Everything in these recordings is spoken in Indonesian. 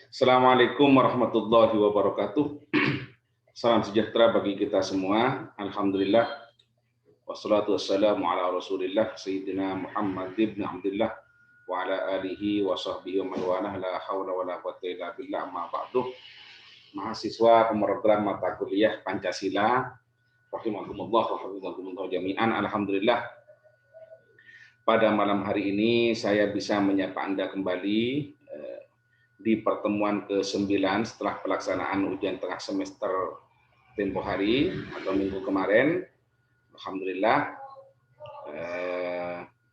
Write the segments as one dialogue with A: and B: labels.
A: Assalamualaikum warahmatullahi wabarakatuh. Salam sejahtera bagi kita semua. Alhamdulillah. Wassalatu wassalamu ala Rasulillah Sayyidina Muhammad ibn Abdullah wa ala alihi wa sahbihi wa man walah la haula wa la quwwata illa billah amma ba'du. Mahasiswa pemerogram mata kuliah Pancasila rahimakumullah wa hafizakumullah jami'an. Alhamdulillah. Pada malam hari ini saya bisa menyapa Anda kembali di pertemuan ke-9 setelah pelaksanaan ujian tengah semester tempo hari atau minggu kemarin. Alhamdulillah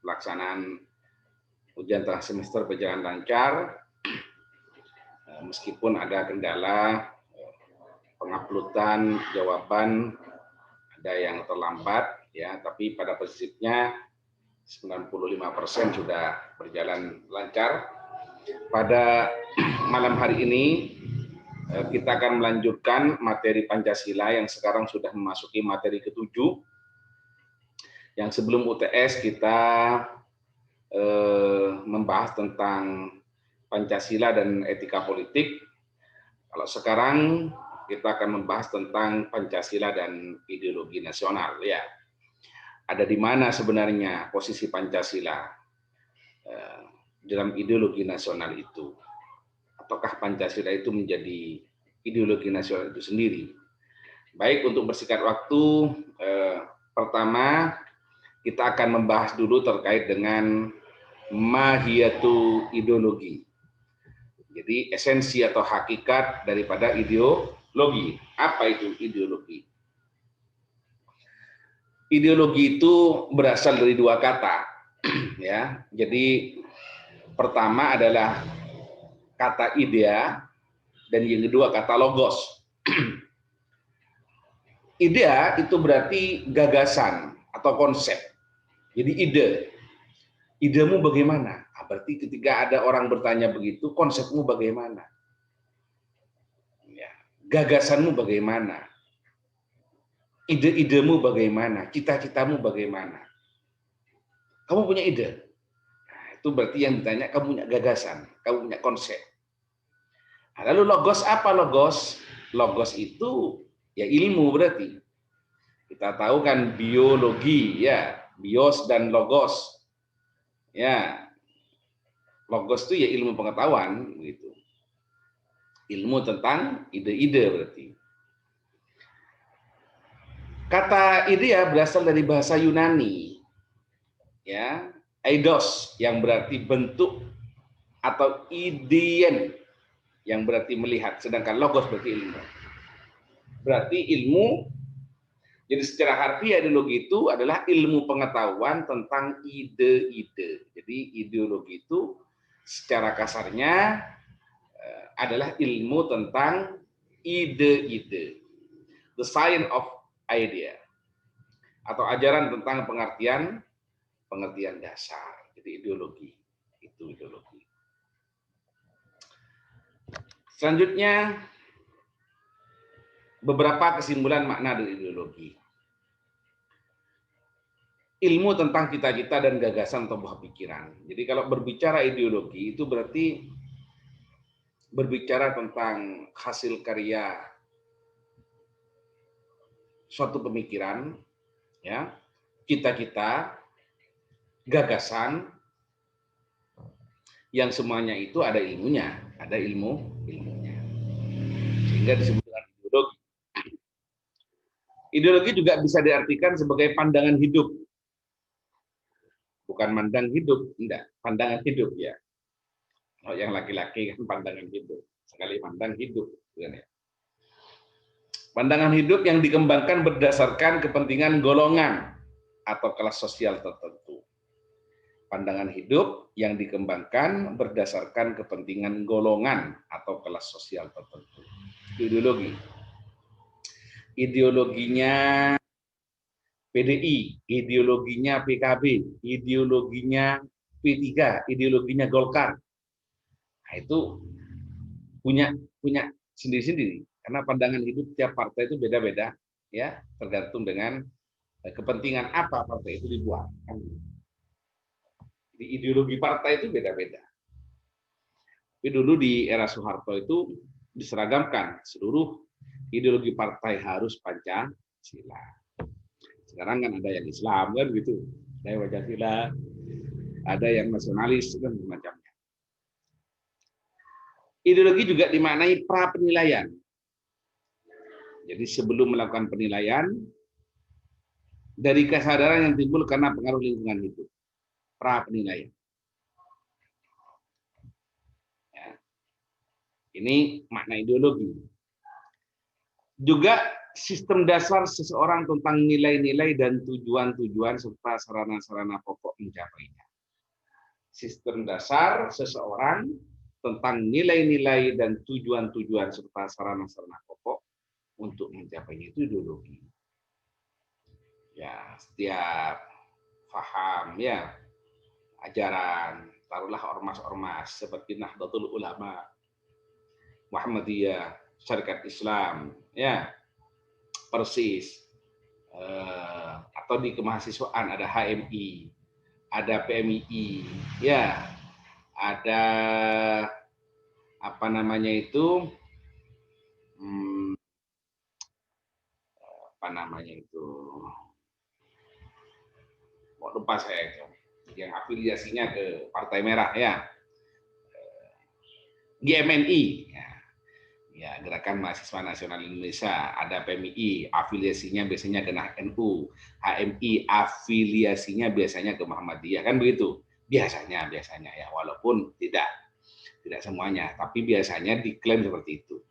A: pelaksanaan ujian tengah semester berjalan lancar meskipun ada kendala penguploadan jawaban ada yang terlambat ya, tapi pada prinsipnya 95% sudah berjalan lancar. Pada malam hari ini kita akan melanjutkan materi Pancasila yang sekarang sudah memasuki materi ke-7. Yang sebelum UTS kita membahas tentang Pancasila dan etika politik. Kalau sekarang kita akan membahas tentang Pancasila dan ideologi nasional. Ya, ada di mana sebenarnya posisi Pancasila dalam ideologi nasional itu? Ataukah Pancasila itu menjadi ideologi nasional itu sendiri? Baik, untuk bersingkat waktu, pertama kita akan membahas dulu terkait dengan mahiyatu ideologi. Jadi esensi atau hakikat daripada ideologi. Apa itu ideologi? Ideologi itu berasal dari dua kata, ya. Jadi pertama adalah kata idea dan yang kedua kata logos. Idea itu berarti gagasan atau konsep. Jadi ide. Idemu bagaimana? Berarti ketika ada orang bertanya begitu, konsepmu bagaimana? Ya, gagasanmu bagaimana? Ide-idemu bagaimana? Cita-citamu bagaimana? Kamu punya ide? Itu berarti yang ditanya kamu punya gagasan, kamu punya konsep. Nah, lalu logos apa logos? Logos itu ya ilmu berarti. Kita tahu kan biologi ya, bios dan logos. Ya. Logos itu ya ilmu pengetahuan gitu. Ilmu tentang ide-ide berarti. Kata idea berasal dari bahasa Yunani. Ya, eidos yang berarti bentuk atau idean yang berarti melihat, sedangkan logos berarti ilmu. Berarti ilmu, jadi secara harfiah ideologi itu adalah ilmu pengetahuan tentang ide-ide. Jadi ideologi itu secara kasarnya adalah ilmu tentang ide-ide. The science of idea. Atau ajaran tentang pengertian dasar. Jadi ideologi. Itu ideologi. Selanjutnya, beberapa kesimpulan makna dari ideologi. Ilmu tentang cita-cita dan gagasan atau buah pikiran. Jadi kalau berbicara ideologi itu berarti berbicara tentang hasil karya suatu pemikiran, ya, cita-cita, gagasan, yang semuanya itu ada ilmunya, ada ilmunya, sehingga disebut dengan ideologi. Ideologi juga bisa diartikan sebagai pandangan hidup, bukan mandang hidup, enggak, pandangan hidup ya. Kalau yang laki-laki kan pandangan hidup, sekali mandang hidup, kan ya. Pandangan hidup yang dikembangkan berdasarkan kepentingan golongan atau kelas sosial tertentu. Pandangan hidup yang dikembangkan berdasarkan kepentingan golongan atau kelas sosial tertentu. Ideologi. Ideologinya PDI, ideologinya PKB, ideologinya P3, ideologinya Golkar. Nah, itu punya sendiri-sendiri. Karena pandangan hidup tiap partai itu beda-beda, ya, tergantung dengan kepentingan apa partai itu dibuat. Jadi ideologi partai itu beda-beda. Tapi dulu di era Soeharto itu diseragamkan seluruh ideologi partai harus Pancasila. Sekarang kan ada yang Islam kan gitu, ada yang Pancasila, ada yang nasionalis dan semacamnya. Ideologi juga dimaknai pra penilaian. Jadi sebelum melakukan penilaian, dari kesadaran yang timbul karena pengaruh lingkungan hidup, pra penilaian. Ya. Ini makna ideologi. Juga sistem dasar seseorang tentang nilai-nilai dan tujuan-tujuan serta sarana-sarana pokok mencapainya. Sistem dasar seseorang tentang nilai-nilai dan tujuan-tujuan serta sarana-sarana pokok untuk mencapainya itu ideologi. Ya, setiap faham ya ajaran, taruhlah ormas-ormas seperti Nahdlatul Ulama, Muhammadiyah, Syarikat Islam, ya Persis, atau di kemahasiswaan ada HMI, ada PMII, ya ada apa namanya itu, lupa saya, yang afiliasinya ke Partai Merah ya, GMNI. Ya, Gerakan Mahasiswa Nasional Indonesia, ada PMII, afiliasinya biasanya ke NU, HMI, afiliasinya biasanya ke Muhammadiyah, kan begitu. Biasanya ya, walaupun tidak semuanya, tapi biasanya diklaim seperti itu.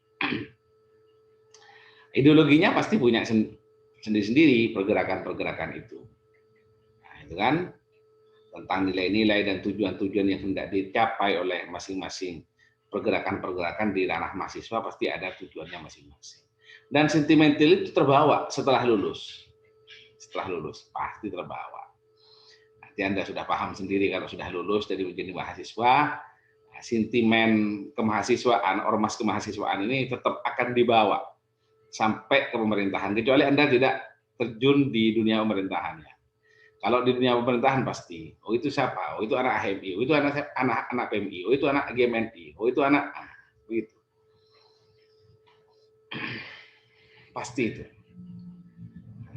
A: Ideologinya pasti punya sendiri-sendiri pergerakan-pergerakan itu. Nah, itu kan tentang nilai-nilai dan tujuan-tujuan yang hendak dicapai oleh masing-masing pergerakan-pergerakan di ranah mahasiswa pasti ada tujuannya masing-masing. Dan sentimental itu terbawa setelah lulus. Setelah lulus pasti terbawa. Nanti Anda sudah paham sendiri kalau sudah lulus dari menjadi mahasiswa, sentimen kemahasiswaan, ormas kemahasiswaan ini tetap akan dibawa sampai ke pemerintahan, kecuali Anda tidak terjun di dunia pemerintahannya. Kalau di dunia pemerintahan pasti, oh itu siapa? Oh itu anak HMI, oh itu anak PMI, oh itu anak GMNI, oh itu anak begitu. Pasti itu.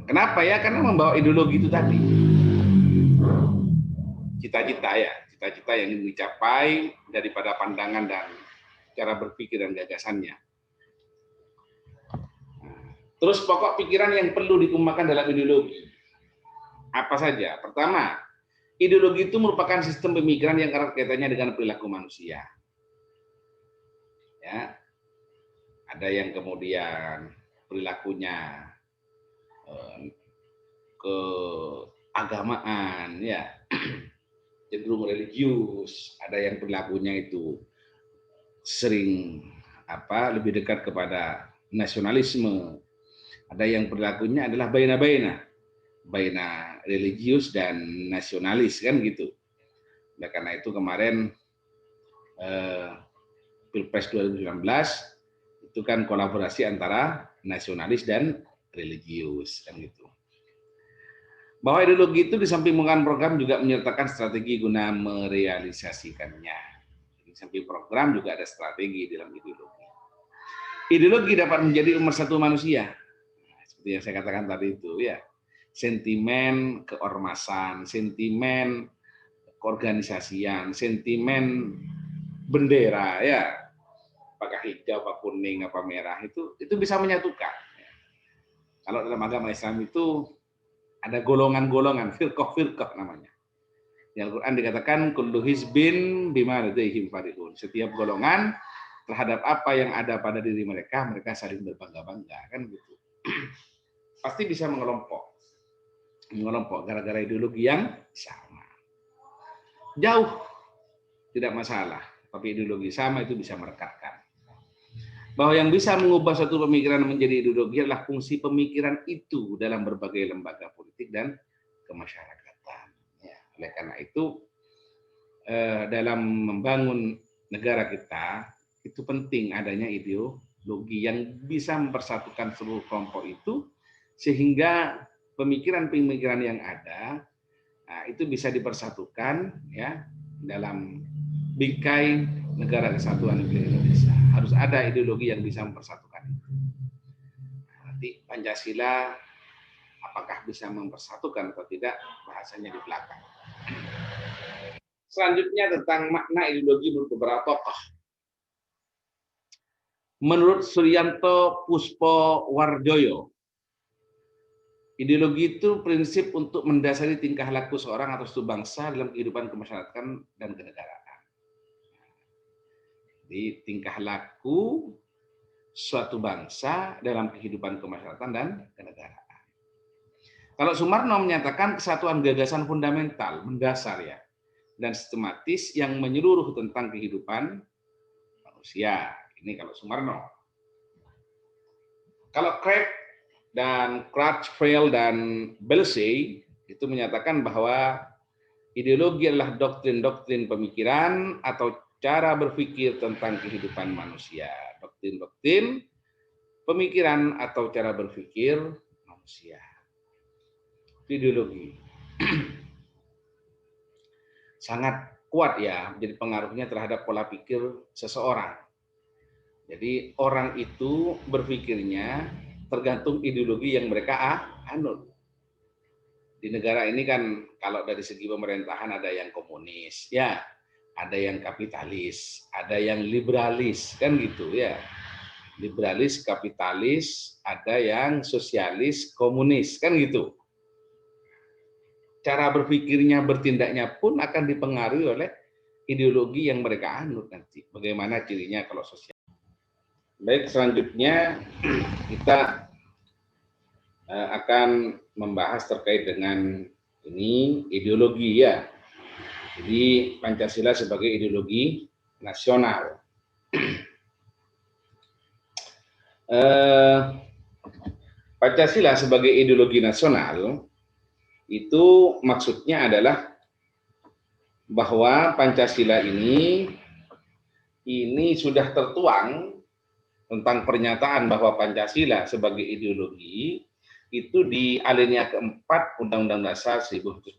A: Kenapa ya? Karena membawa ideologi itu tadi. Cita-cita yang ingin dicapai daripada pandangan dan cara berpikir dan gagasannya. Terus pokok pikiran yang perlu dikembangkan dalam ideologi. Apa saja? Pertama, ideologi itu merupakan sistem pemikiran yang erat kaitannya dengan perilaku manusia. Ya, ada yang kemudian perilakunya keagamaan, ya cenderung religius. Ada yang perilakunya itu sering lebih dekat kepada nasionalisme. Ada yang perilakunya adalah baina religius dan nasionalis kan gitu. Nah, karena itu kemarin Pilpres 2019 itu kan kolaborasi antara nasionalis dan religius kan gitu. Bahwa ideologi itu di samping menggunakan program juga menyertakan strategi guna merealisasikannya. Di samping program juga ada strategi dalam ideologi. Ideologi dapat menjadi pemersatu manusia. Seperti yang saya katakan tadi itu ya. Sentimen keormasan, sentimen keorganisasian, sentimen bendera ya, apakah hijau, apa kuning, apa merah itu bisa menyatukan. Kalau dalam agama Islam itu ada golongan-golongan, firqah namanya. Di Al-Quran dikatakan kullu hizbin bima ladaihim farihun. Setiap golongan terhadap apa yang ada pada diri mereka saling berbangga-bangga kan gitu. Pasti bisa mengelompok gara-gara ideologi yang sama. Jauh tidak masalah, tapi ideologi sama itu bisa merekatkan. Bahwa yang bisa mengubah suatu pemikiran menjadi ideologi adalah fungsi pemikiran itu dalam berbagai lembaga politik dan kemasyarakatan. Ya, oleh karena itu dalam membangun negara kita itu penting adanya ideologi yang bisa mempersatukan seluruh kelompok itu sehingga pemikiran-pemikiran yang ada itu bisa dipersatukan ya dalam bingkai negara kesatuan Republik Indonesia. Harus ada ideologi yang bisa mempersatukan. Nanti Pancasila apakah bisa mempersatukan atau tidak, bahasanya di belakang. Selanjutnya tentang makna ideologi menurut beberapa tokoh. Menurut Suryanto Puspowardoyo, ideologi itu prinsip untuk mendasari tingkah laku seorang atau suatu bangsa dalam kehidupan kemasyarakatan dan kenegaraan. Jadi tingkah laku suatu bangsa dalam kehidupan kemasyarakatan dan kenegaraan. Kalau Sumarno menyatakan kesatuan gagasan fundamental, mendasar ya, dan sistematis yang menyeluruh tentang kehidupan manusia. Ini kalau Sumarno. Kalau Craig dan Crutchfield dan Belsey itu menyatakan bahwa ideologi adalah doktrin-doktrin pemikiran atau cara berpikir tentang kehidupan manusia. Doktrin-doktrin pemikiran atau cara berpikir manusia. Ideologi sangat kuat ya, jadi pengaruhnya terhadap pola pikir seseorang. Jadi orang itu berpikirnya tergantung ideologi yang mereka anut. Di negara ini kan kalau dari segi pemerintahan ada yang komunis, ya, ada yang kapitalis, ada yang liberalis, kan gitu ya. Liberalis, kapitalis, ada yang sosialis, komunis, kan gitu. Cara berpikirnya, bertindaknya pun akan dipengaruhi oleh ideologi yang mereka anut nanti. Bagaimana cirinya kalau sosial. Baik, selanjutnya kita akan membahas terkait dengan ini ideologi ya. Jadi Pancasila sebagai ideologi nasional. Pancasila sebagai ideologi nasional itu maksudnya adalah bahwa Pancasila ini sudah tertuang tentang pernyataan bahwa Pancasila sebagai ideologi itu di alinea keempat Undang-Undang Dasar 1945.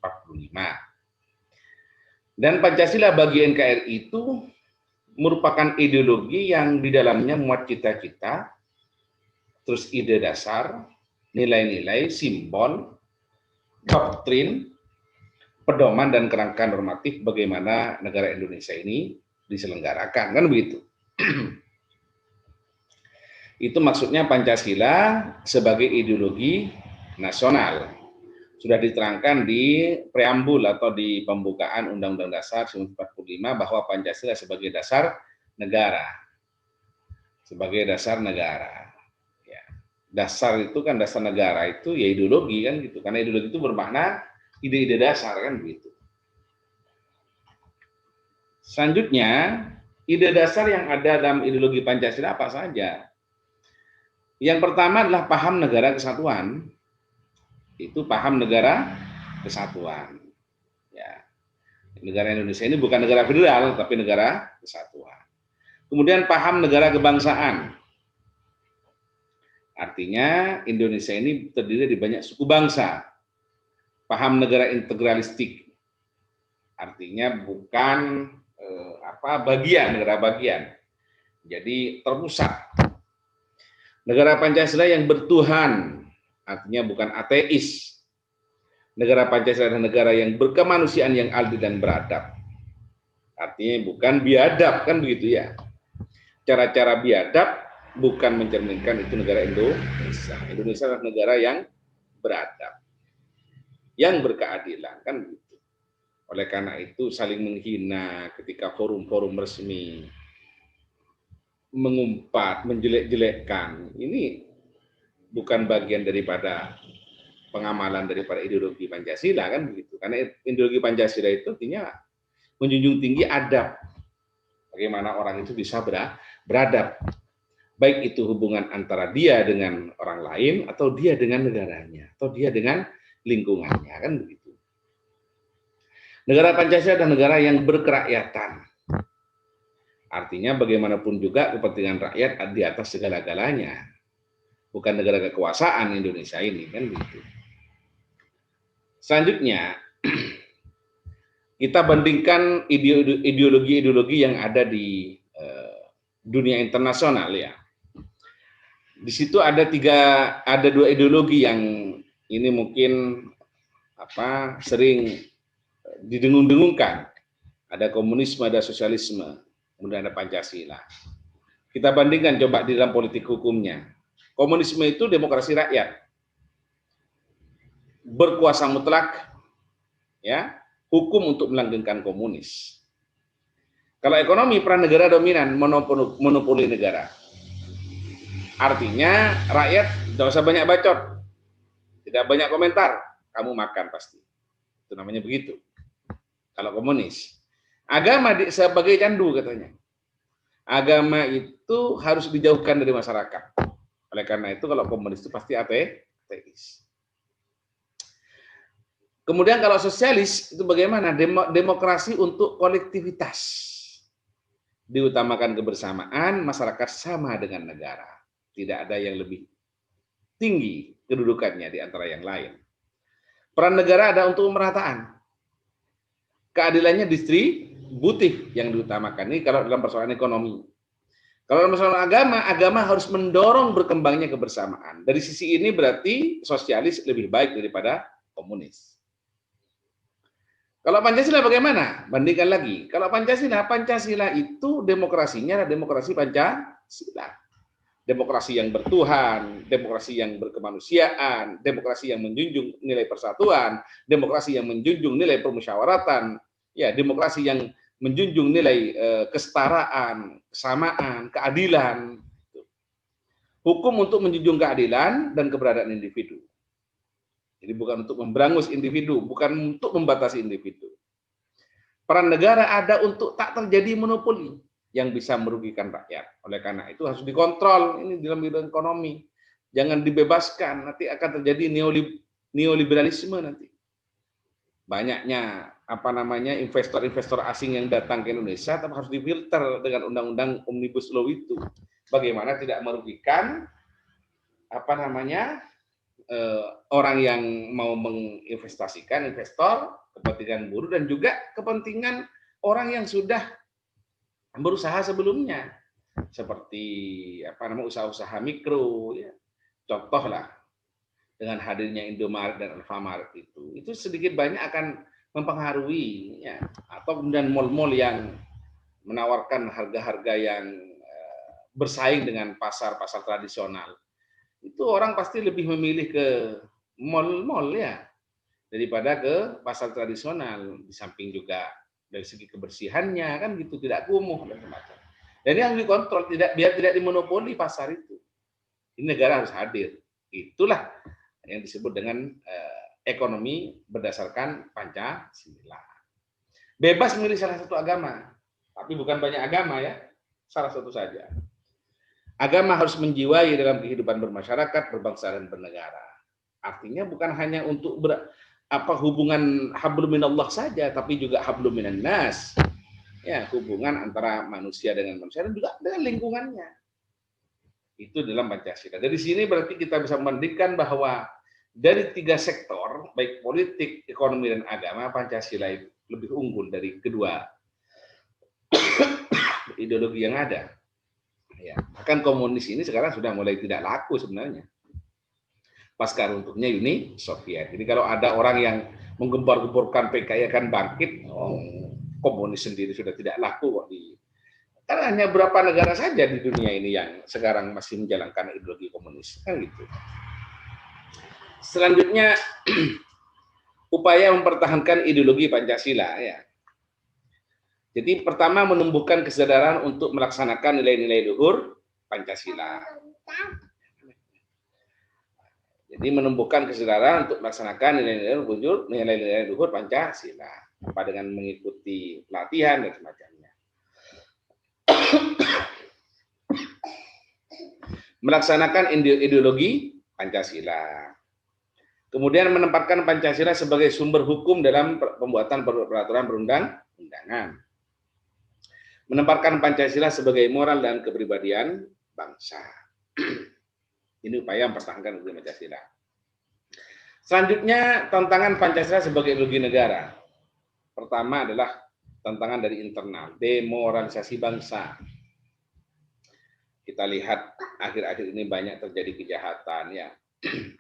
A: Dan Pancasila bagi NKRI itu merupakan ideologi yang di dalamnya muat cita-cita, terus ide dasar, nilai-nilai, simbol, doktrin, pedoman dan kerangka normatif bagaimana negara Indonesia ini diselenggarakan, kan begitu. Itu maksudnya Pancasila sebagai ideologi nasional. Sudah diterangkan di preambul atau di pembukaan Undang-Undang Dasar 1945 bahwa Pancasila sebagai dasar negara. Sebagai dasar negara. Ya. Dasar itu kan, dasar negara itu ya ideologi kan gitu. Karena ideologi itu bermakna ide-ide dasar kan begitu. Selanjutnya, ide dasar yang ada dalam ideologi Pancasila apa saja? Yang pertama adalah paham negara kesatuan. Itu paham negara kesatuan. Ya. Negara Indonesia ini bukan negara federal, tapi negara kesatuan. Kemudian paham negara kebangsaan. Artinya Indonesia ini terdiri dari banyak suku bangsa. Paham negara integralistik. Artinya bukan bagian, negara bagian. Jadi terpusat. Negara Pancasila yang bertuhan, artinya bukan ateis. Negara Pancasila adalah negara yang berkemanusiaan, yang adil dan beradab. Artinya bukan biadab, kan begitu ya. Cara-cara biadab bukan mencerminkan itu negara Indonesia. Indonesia adalah negara yang beradab, yang berkeadilan, kan begitu. Oleh karena itu saling menghina ketika forum-forum resmi, mengumpat, menjelek-jelekkan, ini bukan bagian daripada pengamalan daripada ideologi Pancasila, kan begitu. Karena ideologi Pancasila itu artinya menjunjung tinggi adab. Bagaimana orang itu bisa beradab. Baik itu hubungan antara dia dengan orang lain, atau dia dengan negaranya, atau dia dengan lingkungannya, kan begitu. Negara Pancasila adalah negara yang berkerakyatan. Artinya bagaimanapun juga kepentingan rakyat di atas segala-galanya. Bukan negara kekuasaan Indonesia ini, kan begitu. Selanjutnya, Kita bandingkan ideologi-ideologi yang ada di dunia internasional ya. Di situ ada dua ideologi yang ini mungkin sering didengung-dengungkan. Ada komunisme, ada sosialisme, kemudian ada Pancasila. Kita bandingkan coba di dalam politik hukumnya. Komunisme itu demokrasi rakyat, berkuasa mutlak, ya, hukum untuk melanggengkan komunis. Kalau ekonomi, peran negara dominan, monopoli negara. Artinya rakyat tidak usah banyak bacot, tidak banyak komentar, kamu makan pasti. Itu namanya begitu. Kalau komunis, agama sebagai candu katanya. Agama itu harus dijauhkan dari masyarakat. Oleh karena itu kalau komunis itu pasti ateis. Kemudian kalau sosialis itu bagaimana? Demokrasi untuk kolektivitas. Diutamakan kebersamaan, masyarakat sama dengan negara. Tidak ada yang lebih tinggi kedudukannya di antara yang lain. Peran negara ada untuk pemerataan. Keadilannya distributif yang diutamakan. Ini kalau dalam persoalan ekonomi. Kalau dalam persoalan agama, agama harus mendorong berkembangnya kebersamaan. Dari sisi ini berarti sosialis lebih baik daripada komunis. Kalau Pancasila bagaimana? Bandingkan lagi. Kalau Pancasila itu demokrasinya adalah demokrasi Pancasila. Demokrasi yang bertuhan, demokrasi yang berkemanusiaan, demokrasi yang menjunjung nilai persatuan, demokrasi yang menjunjung nilai permusyawaratan, ya, demokrasi yang menjunjung nilai kesetaraan, kesamaan, keadilan. Hukum untuk menjunjung keadilan dan keberadaan individu. Jadi bukan untuk memberangus individu, bukan untuk membatasi individu. Peran negara ada untuk tak terjadi monopoli yang bisa merugikan rakyat. Oleh karena itu harus dikontrol ini dalam bidang ekonomi. Jangan dibebaskan, nanti akan terjadi neoliberalisme nanti. Banyaknya investor-investor asing yang datang ke Indonesia tapi harus difilter dengan undang-undang Omnibus Law itu. Bagaimana tidak merugikan orang yang mau menginvestasikan, investor, kepentingan buruh dan juga kepentingan orang yang sudah berusaha sebelumnya, seperti usaha-usaha mikro, ya. Contohlah dengan hadirnya Indomaret dan Alfamart itu sedikit banyak akan mempengaruhi, ya. Atau kemudian mal-mal yang menawarkan harga-harga yang bersaing dengan pasar-pasar tradisional. Itu orang pasti lebih memilih ke mal-mal ya daripada ke pasar tradisional. Di samping juga dari segi kebersihannya kan gitu, tidak kumuh dan semacam. Dan ini harus dikontrol biar tidak dimonopoli pasar itu. Ini negara harus hadir. Itulah yang disebut dengan ekonomi berdasarkan Pancasila. Bebas memilih salah satu agama, tapi bukan banyak agama ya, salah satu saja. Agama harus menjiwai dalam kehidupan bermasyarakat, berbangsa dan bernegara. Artinya bukan hanya untuk hubungan hablum minallah saja, tapi juga hablum minan nas. Ya, hubungan antara manusia dengan manusia dan juga dengan lingkungannya. Itu dalam Pancasila. Dari sini berarti kita bisa membandingkan bahwa dari 3 sektor, baik politik, ekonomi, dan agama, Pancasila itu lebih unggul dari kedua ideologi yang ada. Ya, bahkan komunis ini sekarang sudah mulai tidak laku sebenarnya. Pasca runtuhnya Uni Soviet. Jadi kalau ada orang yang menggempar-gemborkan PKI akan bangkit, komunis sendiri sudah tidak laku kok karena hanya beberapa negara saja di dunia ini yang sekarang masih menjalankan ideologi komunis, kan gitu. Selanjutnya upaya mempertahankan ideologi Pancasila ya. Jadi pertama menumbuhkan kesadaran untuk melaksanakan nilai-nilai luhur Pancasila. Jadi menumbuhkan kesadaran untuk melaksanakan nilai-nilai luhur Pancasila, apa dengan mengikuti pelatihan dan semacamnya. Melaksanakan ideologi Pancasila. Kemudian menempatkan Pancasila sebagai sumber hukum dalam pembuatan peraturan perundang-undangan. Menempatkan Pancasila sebagai moral dan kepribadian bangsa. Ini upaya mempertahankan ideologi Pancasila. Selanjutnya, tantangan Pancasila sebagai ideologi negara. Pertama adalah tantangan dari internal, demoralisasi bangsa. Kita lihat akhir-akhir ini banyak terjadi kejahatan, ya,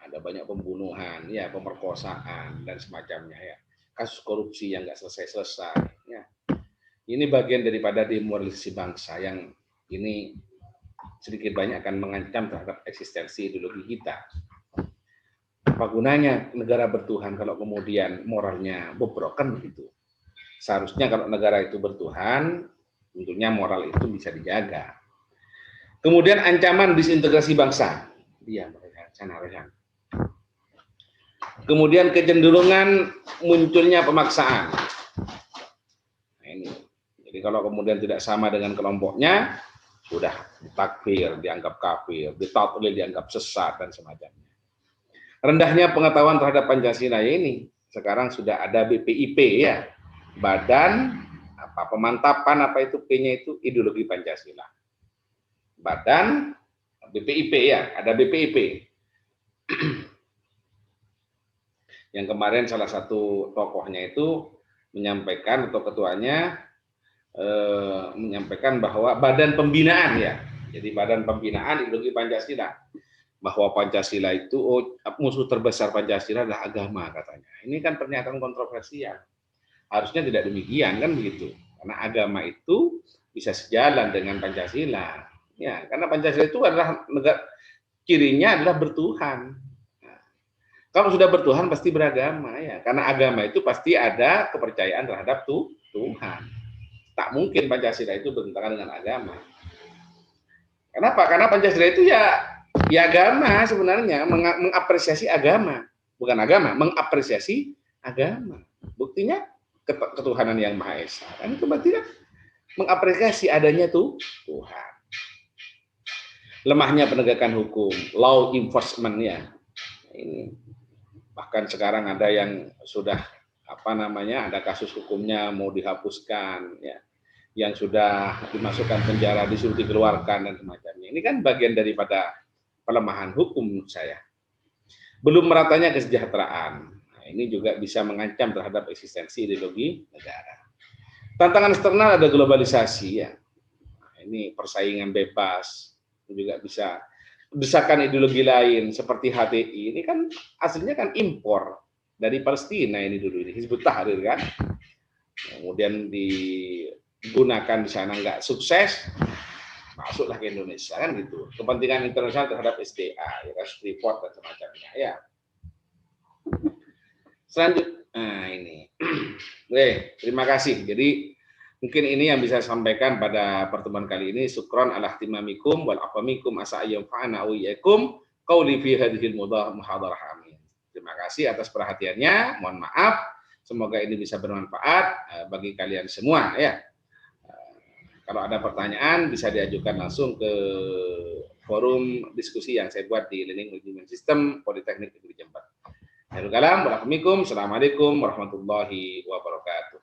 A: ada banyak pembunuhan, ya, pemerkosaan dan semacamnya, ya, kasus korupsi yang nggak selesai-selesai, ya. Ini bagian daripada demoralisasi bangsa yang ini sedikit banyak akan mengancam terhadap eksistensi ideologi kita. Apa gunanya negara bertuhan kalau kemudian moralnya bobrok, kan begitu. Seharusnya kalau negara itu bertuhan, tentunya moral itu bisa dijaga. Kemudian ancaman disintegrasi bangsa. Dia rekan. Kemudian kecenderungan munculnya pemaksaan. Nah, ini. Jadi kalau kemudian tidak sama dengan kelompoknya, sudah ditakfir, dianggap kafir, ditakwil, dianggap sesat dan semacamnya. Rendahnya pengetahuan terhadap Pancasila ini. Sekarang sudah ada BPIP, ya. Badan pemantapan itu P-nya itu ideologi Pancasila. Badan BPIP, ya, ada BPIP. Yang kemarin salah satu tokohnya itu menyampaikan, atau ketuanya menyampaikan bahwa badan pembinaan, ya. Jadi badan pembinaan ideologi Pancasila. Bahwa Pancasila itu musuh terbesar Pancasila adalah agama, katanya. Ini kan pernyataan kontroversial. Harusnya tidak demikian, kan begitu. Karena agama itu bisa sejalan dengan Pancasila. Ya, karena Pancasila itu adalah cirinya adalah bertuhan. Nah, kalau sudah bertuhan pasti beragama, ya. Karena agama itu pasti ada kepercayaan terhadap Tuhan. Tak mungkin Pancasila itu bertentangan dengan agama. Kenapa? Karena Pancasila itu ya agama sebenarnya, mengapresiasi agama, bukan agama, mengapresiasi agama. Buktinya ketuhanan yang Maha Esa. Kan itu berarti kan mengapresiasi adanya Tuhan. Lemahnya penegakan hukum, law enforcement-nya. Ini bahkan sekarang ada yang sudah ada kasus hukumnya mau dihapuskan, ya. Yang sudah dimasukkan penjara disuruh dikeluarkan dan semacamnya. Ini kan bagian daripada pelemahan hukum menurut saya. Belum meratanya kesejahteraan. Ini juga bisa mengancam terhadap eksistensi ideologi negara. Tantangan eksternal ada globalisasi, ya. Nah, ini persaingan bebas, itu juga bisa. Desakan ideologi lain seperti HTI ini kan aslinya kan impor dari Palestina ini dulu, ini Hizbut Tahrir, kan. Kemudian digunakan di sana nggak sukses, masuklah ke Indonesia, kan gitu. Kepentingan internasional terhadap SDA, ya, Freeport dan semacamnya, ya. Selanjutnya, nah ini, terima kasih. Jadi mungkin ini yang bisa saya sampaikan pada pertemuan kali ini. Syukron ala ihtimamikum wal afamikum asa ayyam fa'ana wa iyyakum qauli fi hadhil muhadarah, amin. Terima kasih atas perhatiannya. Mohon maaf. Semoga ini bisa bermanfaat bagi kalian semua, ya. Kalau ada pertanyaan bisa diajukan langsung ke forum diskusi yang saya buat di Learning Management System Politeknik Negeri Jember. Assalamualaikum warahmatullahi wabarakatuh.